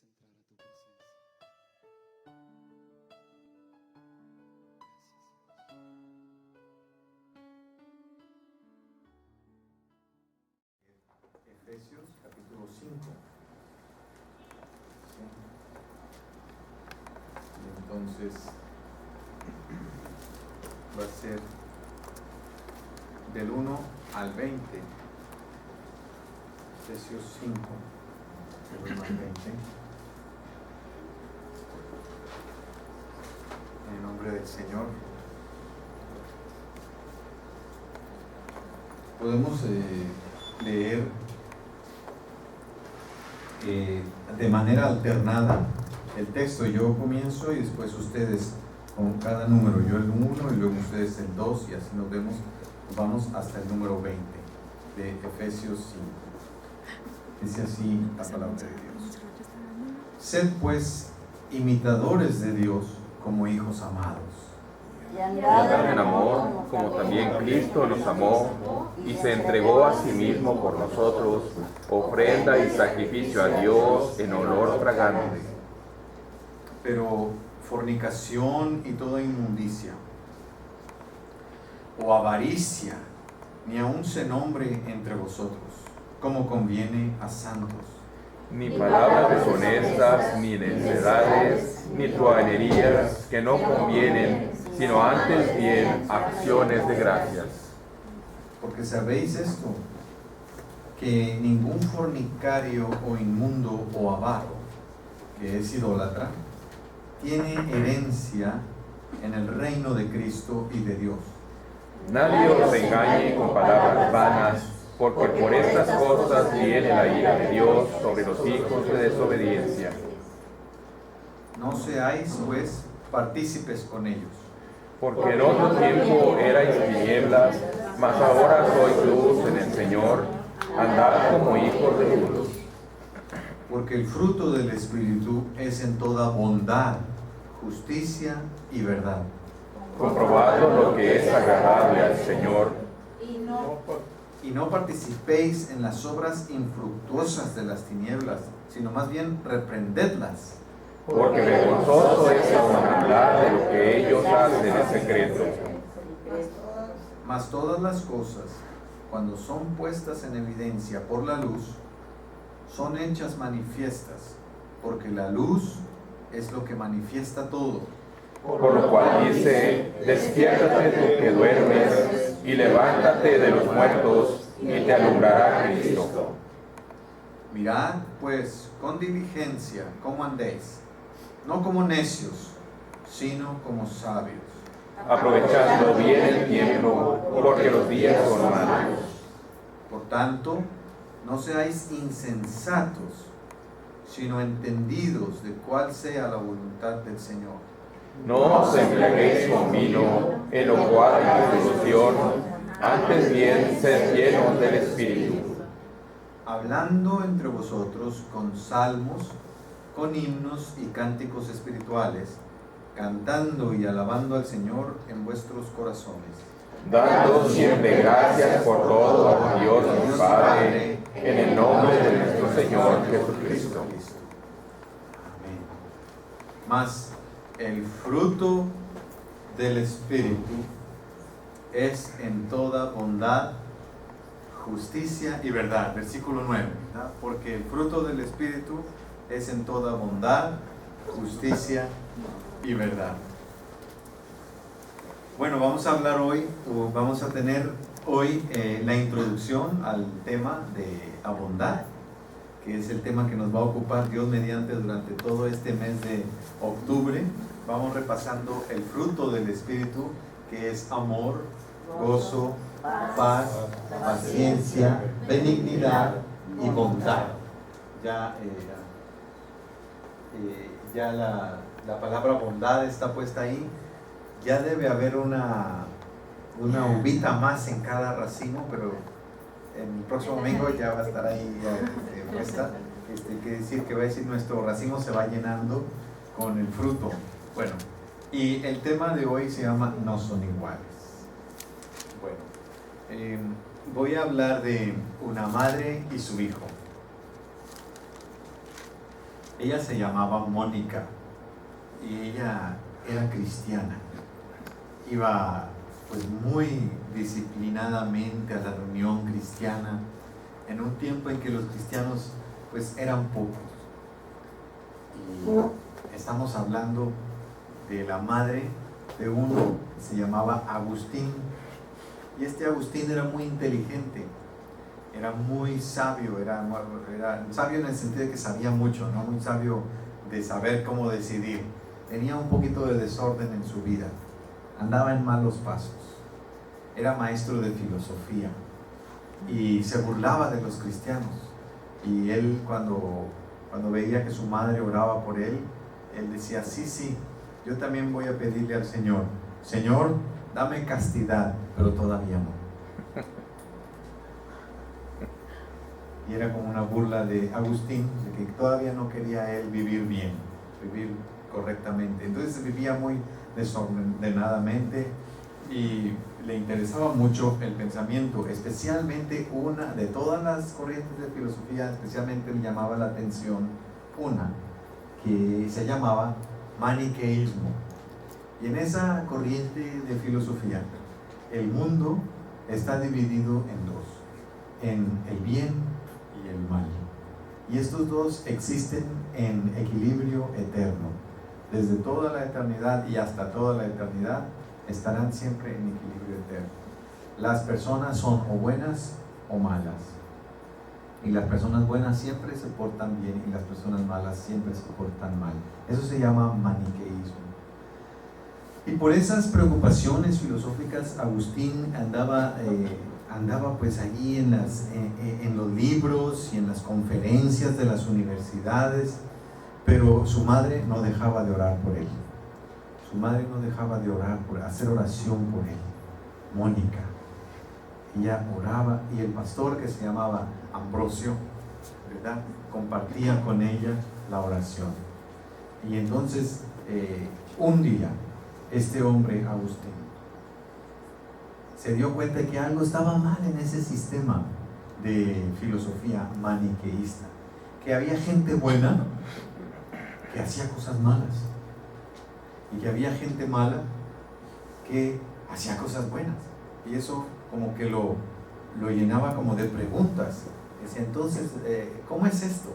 puedas entrar a tu presencia. Efesios capítulo 5. ¿Sí? Y entonces va a ser del 1 al 20. Efesios 5, del 1 al 20. En el nombre del Señor. Podemos leer de manera alternada el texto. Yo comienzo y después ustedes con cada número, yo el 1 y luego ustedes el 2, y así nos vamos hasta el número 20 de Efesios 5. Dice así la palabra de Dios: sed pues imitadores de Dios como hijos amados, Y andad en amor, como también Cristo nos amó y se entregó a sí mismo por nosotros, ofrenda y sacrificio a Dios en olor fragante. pero fornicación y toda inmundicia o avaricia ni aun se nombre entre vosotros, como conviene a santos. Ni palabras deshonestas, ni necedades, ni truhanerías que no convienen, sino antes bien acciones de gracias. Porque sabéis esto, que ningún fornicario o inmundo o avaro, que es idólatra, tiene herencia en el reino de Cristo y de Dios. Nadie os engañe con palabras vanas, porque por estas cosas viene la ira de Dios sobre los hijos de desobediencia. No seáis, pues, partícipes con ellos. Porque en otro tiempo erais tinieblas, mas ahora sois luz en el Señor, andad como hijos de luz. Porque el fruto del Espíritu es en toda bondad, justicia y verdad. Comprobando lo que es agradable al Señor. Y no participéis en las obras infructuosas de las tinieblas, sino más bien reprendedlas. Porque vergonzoso es hablar de lo que ellos hacen en secreto. Mas todas las cosas, cuando son puestas en evidencia por la luz, son hechas manifiestas, porque la luz es lo que manifiesta todo. Por lo cual dice, despiértate tú que duermes, y levántate de los muertos, y te alumbrará Cristo. Mirad, pues, con diligencia cómo andéis, no como necios, sino como sabios, Aprovechando bien el tiempo, porque los días son malos. Por tanto, no seáis insensatos, sino entendidos de cuál sea la voluntad del Señor. No os embriaguéis con vino, en lo cual hay disolución, antes bien sed llenos del Espíritu, hablando entre vosotros con salmos, con himnos y cánticos espirituales, cantando y alabando al Señor en vuestros corazones, dando siempre gracias por todo a Dios nuestro Padre, en el nombre de nuestro Señor Jesucristo. Amén. Mas el fruto del Espíritu es en toda bondad, justicia y verdad. Versículo 9. ¿verdad? Porque el fruto del Espíritu es en toda bondad, justicia y verdad. Bueno, vamos a hablar hoy, o vamos a tener hoy la introducción al tema de la bondad, que es el tema que nos va a ocupar Dios mediante durante todo este mes de octubre. Vamos repasando el fruto del Espíritu, que es amor, gozo, paz, paciencia, benignidad y bondad. Ya la palabra bondad está puesta ahí. Ya debe haber una uvita más en cada racimo, pero el próximo domingo ya va a estar ahí puesta. Quiere decir que va a decir nuestro racimo se va llenando con el fruto. Bueno, y el tema de hoy se llama No son iguales. Bueno, voy a hablar de una madre y su hijo. Ella se llamaba Mónica y ella era cristiana. Iba pues muy disciplinadamente a la reunión cristiana en un tiempo en que los cristianos pues eran pocos. Y estamos hablando de la madre de uno que se llamaba Agustín. Y este Agustín era muy inteligente, era muy sabio, era sabio en el sentido de que sabía mucho, no muy sabio de saber cómo decidir. Tenía un poquito de desorden en su vida, andaba en malos pasos, era maestro de filosofía y se burlaba de los cristianos. Y él cuando veía que su madre oraba por él, él decía, sí, yo también voy a pedirle al Señor, Señor, dame castidad, pero todavía no. Y era como una burla de Agustín, de que todavía no quería él vivir bien, vivir correctamente. Entonces vivía muy desordenadamente y le interesaba mucho el pensamiento, especialmente una de todas las corrientes de filosofía, especialmente le llamaba la atención una que se llamaba maniqueísmo. Y en esa corriente de filosofía, el mundo está dividido en dos, en el bien y el mal. Y estos dos existen en equilibrio eterno. Desde toda la eternidad y hasta toda la eternidad estarán siempre en equilibrio eterno. Las personas son o buenas o malas. Y las personas buenas siempre se portan bien y las personas malas siempre se portan mal. Eso se llama maniqueísmo. Y por esas preocupaciones filosóficas, Agustín andaba pues allí en los libros y en las conferencias de las universidades, pero su madre no dejaba de orar por él. Su madre no dejaba de orar, hacer oración por él. Mónica. Ella oraba y el pastor, que se llamaba Ambrosio, ¿verdad?, compartía con ella la oración. Y entonces, un día, este hombre, Agustín, se dio cuenta de que algo estaba mal en ese sistema de filosofía maniqueísta, que había gente buena que hacía cosas malas y que había gente mala que hacía cosas buenas, y eso como que lo llenaba como de preguntas. Decía, entonces, ¿cómo es esto?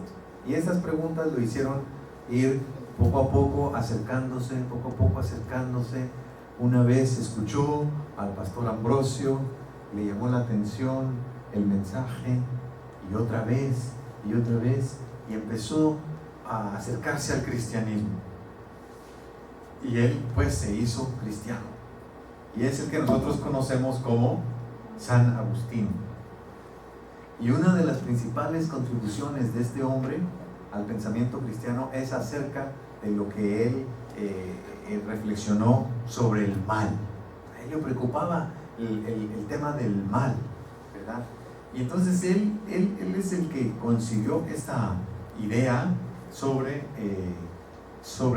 Y esas preguntas lo hicieron ir poco a poco acercándose. Una vez escuchó al pastor Ambrosio, le llamó la atención el mensaje, y otra vez, y empezó a acercarse al cristianismo. Y él pues se hizo cristiano. Y es el que nosotros conocemos como San Agustín. Y una de las principales contribuciones de este hombre al pensamiento cristiano es acerca de lo que él reflexionó sobre el mal. A él le preocupaba el tema del mal, ¿verdad? Y entonces él es el que concibió esta idea sobre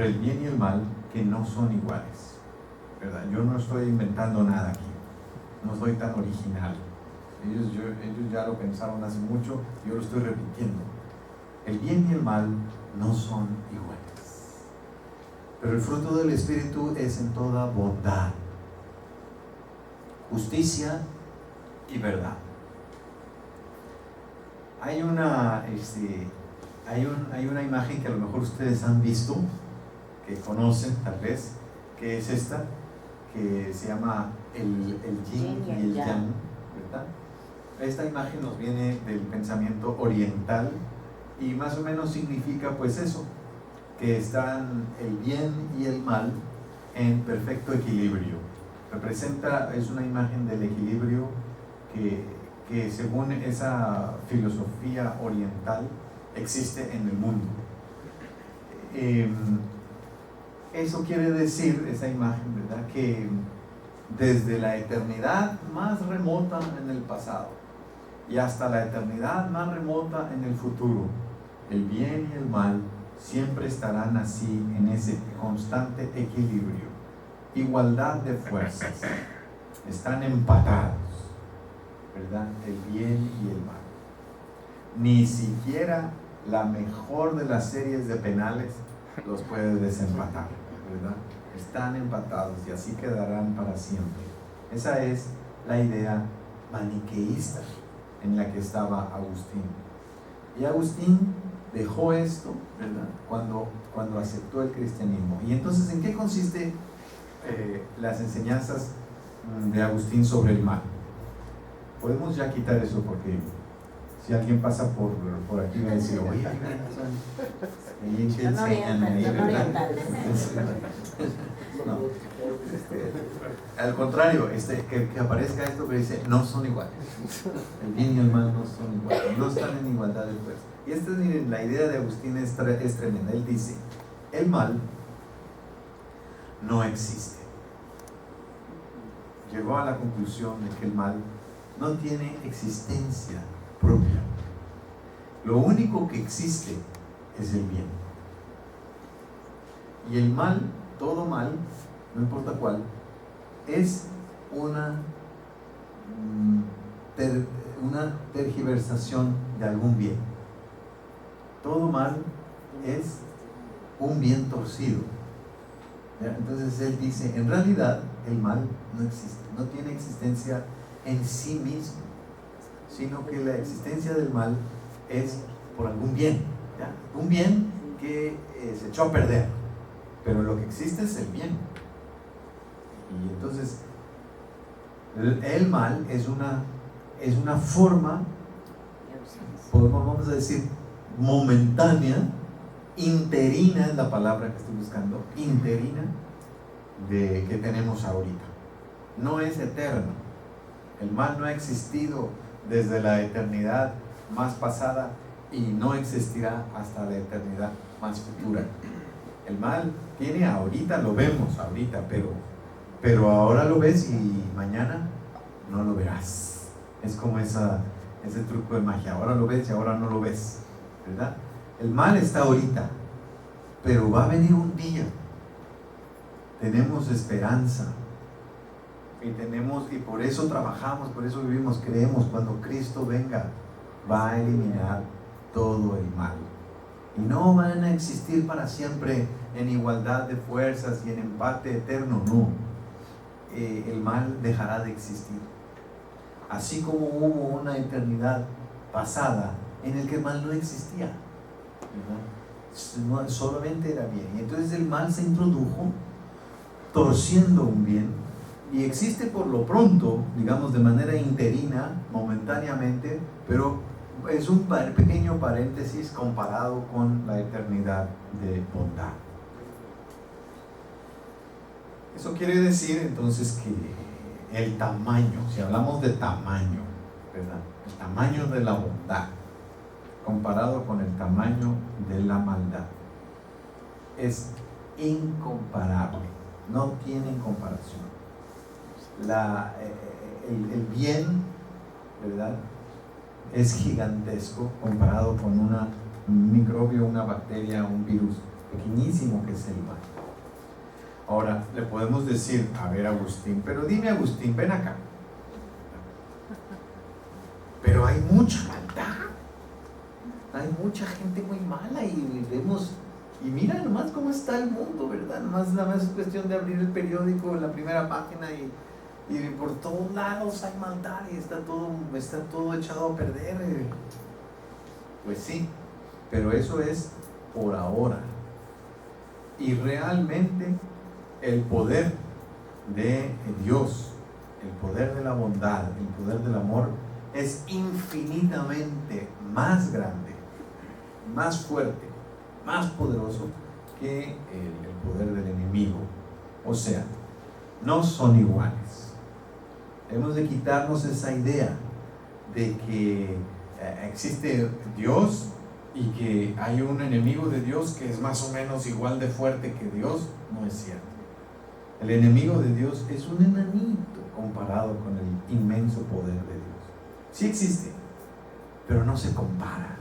el bien y el mal, que no son iguales, ¿verdad? Yo no estoy inventando nada aquí, no soy tan original. Ellos ya lo pensaron hace mucho, yo lo estoy repitiendo. El bien y el mal no son iguales. Pero el fruto del Espíritu es en toda bondad, justicia y verdad. Hay una imagen que a lo mejor ustedes han visto, que conocen tal vez, que es esta, que se llama el yin y el yang, ¿verdad? Esta imagen nos viene del pensamiento oriental y más o menos significa pues eso, que están el bien y el mal en perfecto equilibrio. Es una imagen del equilibrio que según esa filosofía oriental existe en el mundo. Eso quiere decir, esa imagen, ¿verdad?, que desde la eternidad más remota en el pasado y hasta la eternidad más remota en el futuro, el bien y el mal siempre estarán así, en ese constante equilibrio, igualdad de fuerzas, están empatados, ¿verdad?, el bien y el mal. Ni siquiera la mejor de las series de penales los puede desempatar, ¿verdad? Están empatados y así quedarán para siempre. Esa es la idea maniqueísta en la que estaba Agustín. Y Agustín dejó esto, ¿verdad?, cuando aceptó el cristianismo. Y entonces, ¿en qué consiste las enseñanzas de Agustín sobre el mal? Podemos ya quitar eso, porque si alguien pasa por aquí va a decir, oye, ahí se enseñan ahí, ¿verdad? No. Al contrario, que aparezca esto que dice, no son iguales. El bien y el mal no son iguales, no están en igualdad de fuerza. Y esta, miren, la idea de Agustín es tremenda. Él dice, el mal no existe. Llegó a la conclusión de que el mal no tiene existencia propia. Lo único que existe es el bien. Y el mal, todo mal, no importa cuál, es una tergiversación de algún bien. Todo mal es un bien torcido. ¿Ya? Entonces él dice, en realidad el mal no existe, no tiene existencia en sí mismo, sino que la existencia del mal es por algún bien, ¿ya? Un bien que se echó a perder, pero lo que existe es el bien. Y entonces el mal es una forma, vamos a decir, momentánea, interina es la palabra que estoy buscando, interina, que tenemos ahorita. No es eterno. El mal no ha existido desde la eternidad más pasada y no existirá hasta la eternidad más futura. El mal tiene ahorita, lo vemos ahorita, pero ahora lo ves y mañana no lo verás. Es como ese truco de magia, ahora lo ves y ahora no lo ves, ¿verdad? El mal está ahorita, pero va a venir un día. Tenemos esperanza y por eso trabajamos, por eso vivimos, creemos, cuando Cristo venga va a eliminar todo el mal y no van a existir para siempre en igualdad de fuerzas y en empate eterno, no. El mal dejará de existir, así como hubo una eternidad pasada en el que el mal no existía, ¿verdad? Solamente era bien, y entonces el mal se introdujo torciendo un bien y existe por lo pronto, digamos, de manera interina, momentáneamente, pero es un pequeño paréntesis comparado con la eternidad de bondad. Eso quiere decir entonces que el tamaño, si hablamos de tamaño, ¿verdad?, el tamaño de la bondad comparado con el tamaño de la maldad es incomparable, no tienen comparación. El bien, ¿verdad?, es gigantesco comparado con un microbio, una bacteria, un virus pequeñísimo que es el mal. Ahora, le podemos decir, a ver, Agustín, pero dime, Agustín, ven acá. Pero hay mucha maldad, hay mucha gente muy mala y vemos, y mira nomás cómo está el mundo, ¿verdad? Nada más es cuestión de abrir el periódico en la primera página y por todos lados hay maldad y está todo echado a perder. Pues sí, pero eso es por ahora. Y realmente el poder de Dios, el poder de la bondad, el poder del amor es infinitamente más grande, más fuerte, más poderoso que el poder del enemigo. O sea, no son iguales. Debemos de quitarnos esa idea de que existe Dios y que hay un enemigo de Dios que es más o menos igual de fuerte que Dios. No es cierto. El enemigo de Dios es un enanito comparado con el inmenso poder de Dios. Sí existe, pero no se compara.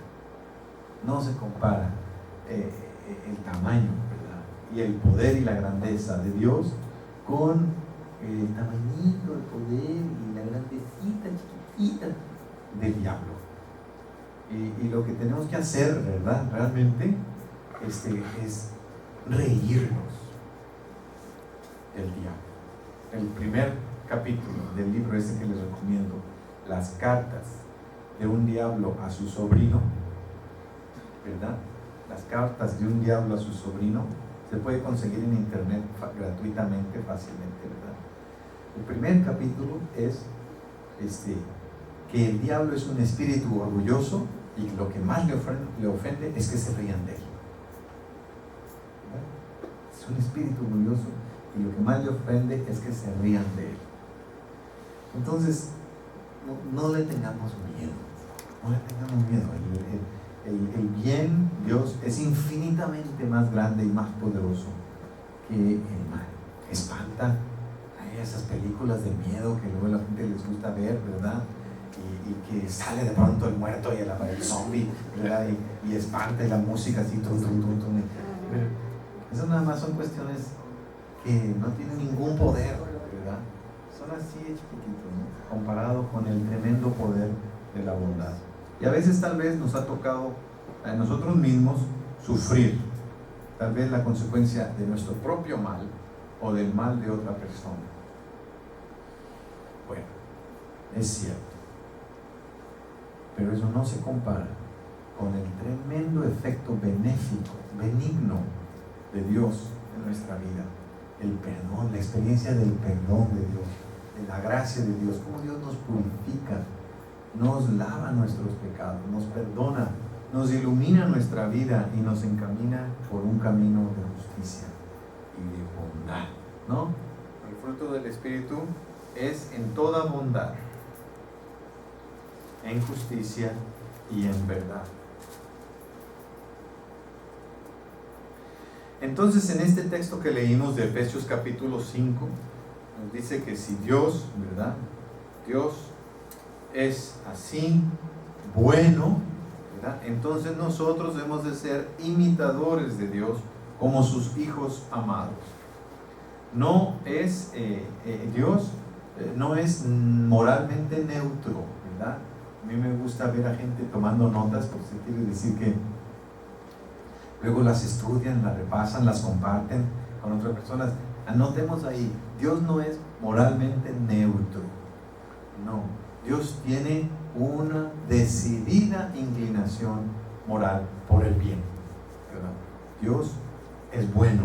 No se compara el tamaño, ¿verdad?, y el poder y la grandeza de Dios con el tamañito, el poder y la grandecita chiquitita del diablo. Y lo que tenemos que hacer, ¿verdad? Realmente es reírnos del diablo. El primer capítulo del libro que les recomiendo, las cartas de un diablo a su sobrino, ¿verdad? Las cartas de un diablo a su sobrino se puede conseguir en internet gratuitamente, fácilmente, ¿verdad? El primer capítulo es que el diablo es un espíritu orgulloso y lo que más le ofende es que se rían de él. ¿Verdad? Es un espíritu orgulloso y lo que más le ofende es que se rían de él. Entonces, no le tengamos miedo. No le tengamos miedo. El bien, Dios, es infinitamente más grande y más poderoso que el mal. Espanta. Hay esas películas de miedo que luego a la gente les gusta ver, ¿verdad? Y que sale de pronto el muerto y el zombie, ¿verdad? Y espanta y la música así, tum, tum, tum, tum. Pero esas nada más son cuestiones que no tienen ningún poder, ¿verdad? Son así chiquititos, ¿no? Comparado con el tremendo poder de la bondad. Y a veces tal vez nos ha tocado a nosotros mismos sufrir tal vez la consecuencia de nuestro propio mal o del mal de otra persona. Bueno, es cierto, pero eso no se compara con el tremendo efecto benéfico, benigno de Dios en nuestra vida. El perdón, la experiencia del perdón de Dios, de la gracia de Dios, cómo Dios nos purifica, nos lava nuestros pecados, nos perdona, nos ilumina nuestra vida y nos encamina por un camino de justicia y de bondad, ¿no? El fruto del Espíritu es en toda bondad, en justicia y en verdad. Entonces, en este texto que leímos de Efesios capítulo 5, nos dice que si Dios, ¿verdad? Dios es así bueno, ¿verdad? Entonces nosotros debemos de ser imitadores de Dios como sus hijos amados. No es, Dios no es moralmente neutro, ¿verdad? A mí me gusta ver a gente tomando notas, porque se quiere decir que luego las estudian, las repasan, las comparten con otras personas. Anotemos ahí, Dios no es moralmente neutro, no. Dios tiene una decidida inclinación moral por el bien, ¿verdad? Dios es bueno.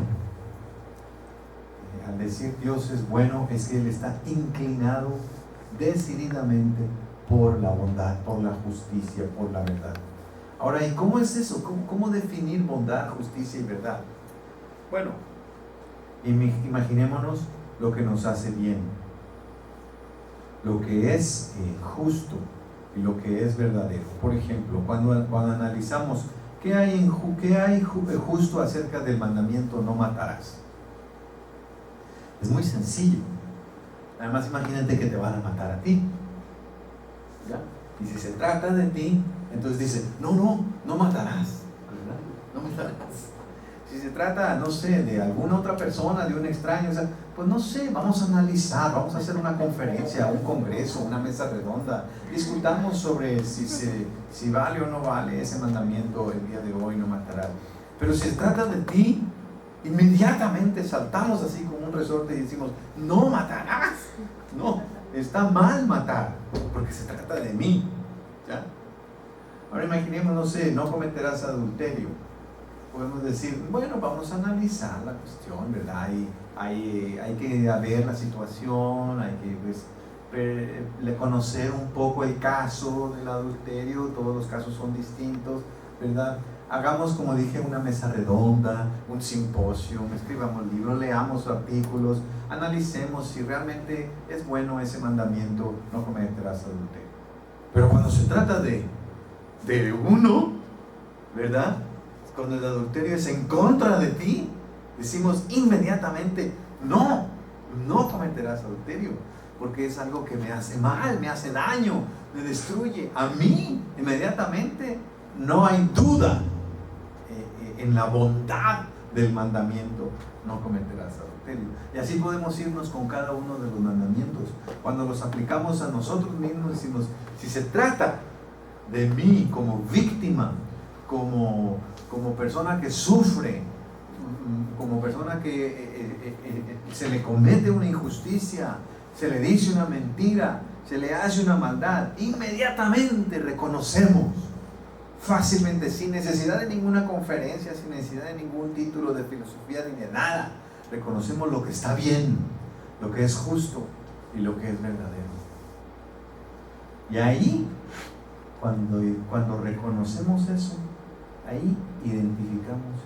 Al decir Dios es bueno, es que Él está inclinado decididamente por la bondad, por la justicia, por la verdad. Ahora, ¿y cómo es eso? ¿Cómo definir bondad, justicia y verdad? Bueno, imaginémonos lo que nos hace bien, lo que es justo y lo que es verdadero. Por ejemplo, cuando analizamos ¿qué hay justo acerca del mandamiento no matarás? Es muy sencillo. Además, imagínate que te van a matar a ti, ¿ya? Y si se trata de ti, entonces dice, no matarás, ¿verdad? No matarás. Si se trata, no sé, de alguna otra persona, de un extraño, o sea, pues no sé, vamos a analizar, vamos a hacer una conferencia, un congreso, una mesa redonda, discutamos sobre si vale o no vale ese mandamiento el día de hoy, no matarás. Pero si se trata de ti, inmediatamente saltamos así como un resorte y decimos, no matarás. No, está mal matar, porque se trata de mí, ¿ya? Ahora imaginemos, no sé, no cometerás adulterio. Podemos decir, bueno, vamos a analizar la cuestión, ¿verdad? Hay que ver la situación, hay que conocer un poco el caso del adulterio, todos los casos son distintos, ¿verdad? Hagamos, como dije, una mesa redonda, un simposio, escribamos libros, leamos artículos, analicemos si realmente es bueno ese mandamiento, no cometerás adulterio. Pero cuando se trata de uno, ¿verdad? Cuando el adulterio es en contra de ti, decimos inmediatamente, no cometerás adulterio, porque es algo que me hace mal, me hace daño, me destruye a mí. Inmediatamente no hay duda en la bondad del mandamiento, no cometerás adulterio. Y así podemos irnos con cada uno de los mandamientos. Cuando los aplicamos a nosotros mismos, decimos, si se trata de mí como víctima, como persona que sufre, como persona que se le comete una injusticia, se le dice una mentira, se le hace una maldad, inmediatamente reconocemos fácilmente, sin necesidad de ninguna conferencia, sin necesidad de ningún título de filosofía ni de nada, reconocemos lo que está bien, lo que es justo y lo que es verdadero. Y ahí, cuando reconocemos eso, ahí identificamos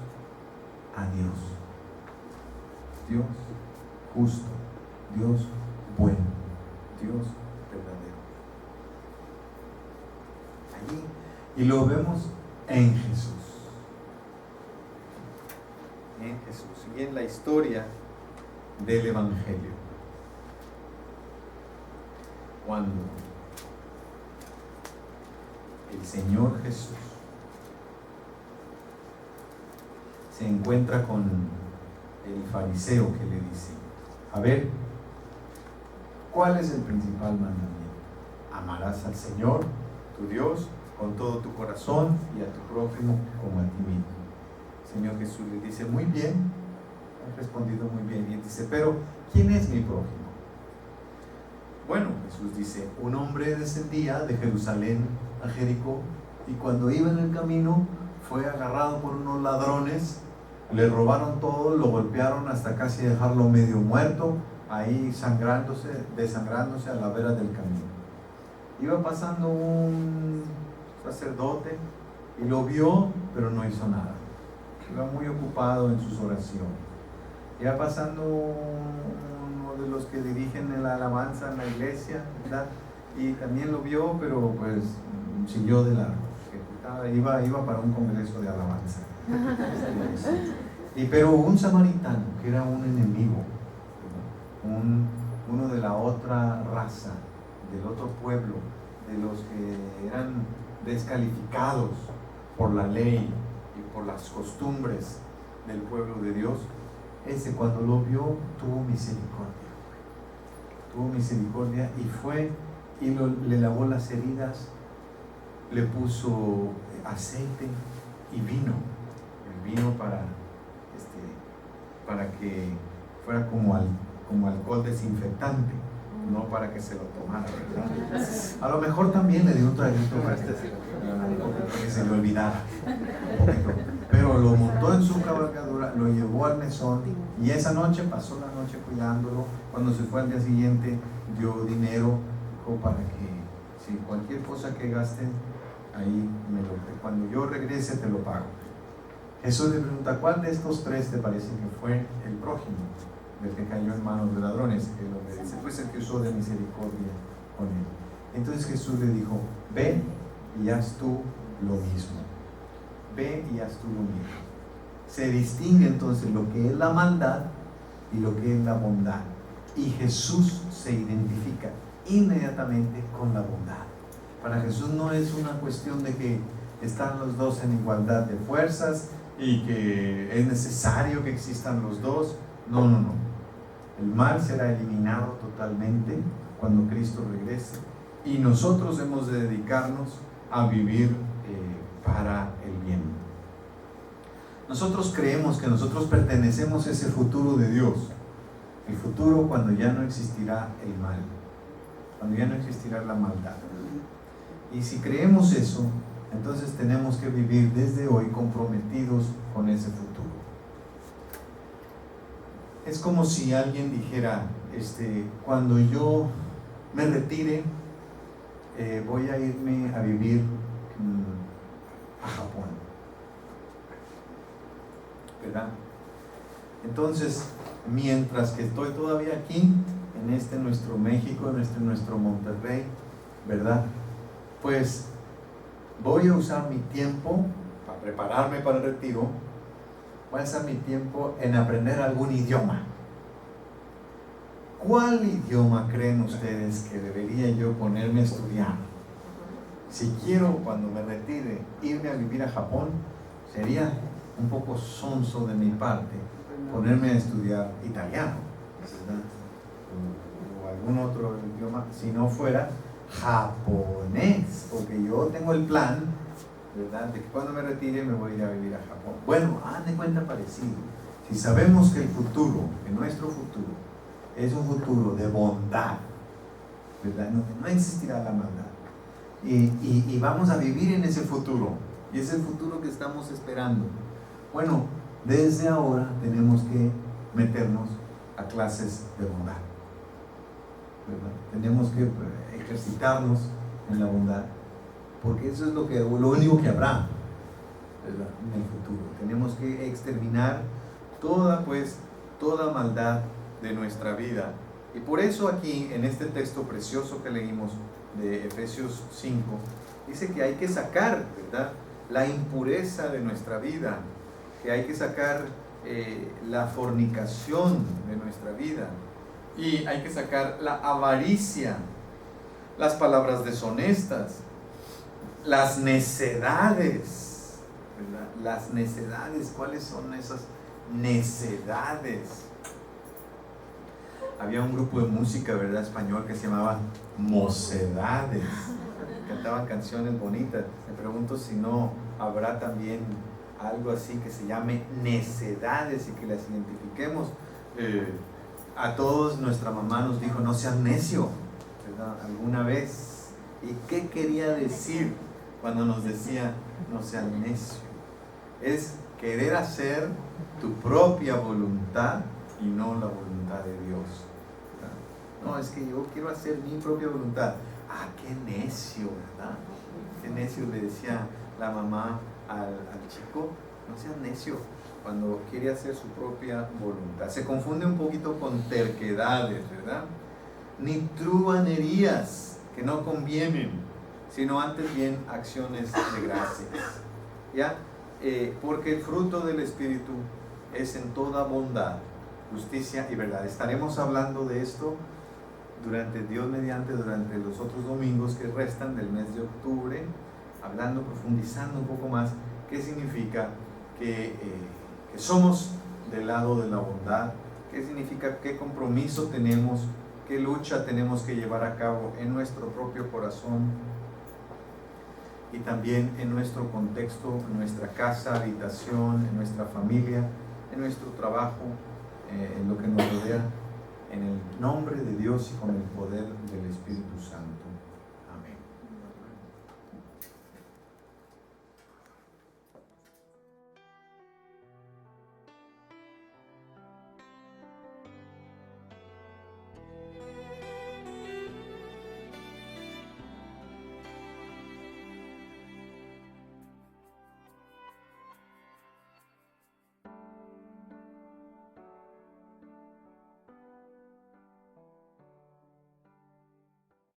a Dios. Dios justo, Dios bueno, Dios verdadero. Allí, y lo vemos en Jesús. En Jesús y en la historia del Evangelio. Cuando el Señor Jesús se encuentra con el fariseo que le dice: a ver, ¿cuál es el principal mandamiento? Amarás al Señor, tu Dios, con todo tu corazón y a tu prójimo como a ti mismo. El Señor Jesús le dice: muy bien, has respondido muy bien. Y él dice: pero ¿quién es mi prójimo? Bueno, Jesús dice: un hombre descendía de Jerusalén a Jericó, y cuando iba en el camino fue agarrado por unos ladrones, le robaron todo, lo golpearon hasta casi dejarlo medio muerto, ahí desangrándose a la vera del camino. Iba pasando un sacerdote y lo vio, pero no hizo nada. Iba muy ocupado en sus oraciones. Iba pasando uno de los que dirigen la alabanza en la iglesia, ¿verdad? Y también lo vio, pero pues siguió de largo. Iba para un congreso de alabanza. Pero un samaritano, que era un enemigo, uno de la otra raza, del otro pueblo, de los que eran descalificados por la ley y por las costumbres del pueblo de Dios, ese cuando lo vio tuvo misericordia y fue y le lavó las heridas, le puso aceite y vino, el vino para que fuera como alcohol desinfectante, no para que se lo tomara, ¿verdad? A lo mejor también le dio un traguito para que se le olvidara un poquito, pero lo montó en su cabalgadura, lo llevó al mesón y esa noche pasó la noche cuidándolo. Cuando se fue al día siguiente dio dinero, dijo: para que si cualquier cosa que gasten ahí, cuando yo regrese te lo pago. Jesús le pregunta: ¿cuál de estos tres te parece que fue el prójimo del que cayó en manos de ladrones? Él le dice: pues el que usó de misericordia con él. Entonces Jesús le dijo: ve y haz tú lo mismo. Ve y haz tú lo mismo. Se distingue entonces lo que es la maldad y lo que es la bondad. Y Jesús se identifica inmediatamente con la bondad. Para Jesús no es una cuestión de que están los dos en igualdad de fuerzas y que es necesario que existan los dos. No. El mal será eliminado totalmente cuando Cristo regrese y nosotros hemos de dedicarnos a vivir para el bien. Nosotros creemos que nosotros pertenecemos a ese futuro de Dios, el futuro cuando ya no existirá el mal, cuando ya no existirá la maldad. Y si creemos eso, entonces tenemos que vivir desde hoy comprometidos con ese futuro. Es como si alguien dijera: cuando yo me retire, voy a irme a vivir a Japón, ¿verdad? Entonces, mientras que estoy todavía aquí, en nuestro México, en nuestro Monterrey, ¿verdad? Pues voy a usar mi tiempo para prepararme para el retiro. Voy a usar mi tiempo en aprender algún idioma. ¿Cuál idioma creen ustedes que debería yo ponerme a estudiar? Si quiero, cuando me retire, irme a vivir a Japón, sería un poco sonso de mi parte ponerme a estudiar italiano, ¿verdad? O algún otro idioma, si no fuera japonés, porque yo tengo el plan, ¿verdad?, de que cuando me retire me voy a ir a vivir a Japón. Bueno, haz de cuenta parecido. Si sabemos que el futuro, que nuestro futuro, es un futuro de bondad, ¿verdad? No existirá la maldad. Y vamos a vivir en ese futuro. Y es el futuro que estamos esperando. Bueno, desde ahora tenemos que meternos a clases de bondad, ¿verdad? Tenemos que ejercitarnos en la bondad, porque eso es lo único que habrá, ¿verdad?, en el futuro. Tenemos que exterminar toda maldad de nuestra vida. Y por eso aquí, en este texto precioso que leímos de Efesios 5, dice que hay que sacar, ¿verdad?, la impureza de nuestra vida, que hay que sacar la fornicación de nuestra vida, y hay que sacar la avaricia, las palabras deshonestas, las necedades, ¿verdad? Las necedades, ¿cuáles son esas necedades? Había un grupo de música, ¿verdad?, español, que se llamaba Mocedades. Cantaban canciones bonitas. Me pregunto si no habrá también algo así que se llame necedades y que las identifiquemos. A todos nuestra mamá nos dijo: no seas necio, ¿verdad?, alguna vez. ¿Y qué quería decir cuando nos decía no seas necio? Es querer hacer tu propia voluntad y no la voluntad de Dios, ¿verdad? No, es que yo quiero hacer mi propia voluntad. Ah, qué necio, ¿verdad? Qué necio, le decía la mamá al chico: no seas necio, cuando quiere hacer su propia voluntad. Se confunde un poquito con terquedades, ¿verdad? Ni truhanerías que no convienen, sino antes bien acciones de gracias, ¿ya? Porque el fruto del Espíritu es en toda bondad, justicia y verdad. Estaremos hablando de esto Dios mediante, durante los otros domingos que restan del mes de octubre, hablando, profundizando un poco más qué significa que somos del lado de la bondad, qué significa, qué compromiso tenemos, qué lucha tenemos que llevar a cabo en nuestro propio corazón y también en nuestro contexto, en nuestra casa, habitación, en nuestra familia, en nuestro trabajo, en lo que nos rodea, en el nombre de Dios y con el poder del Espíritu Santo.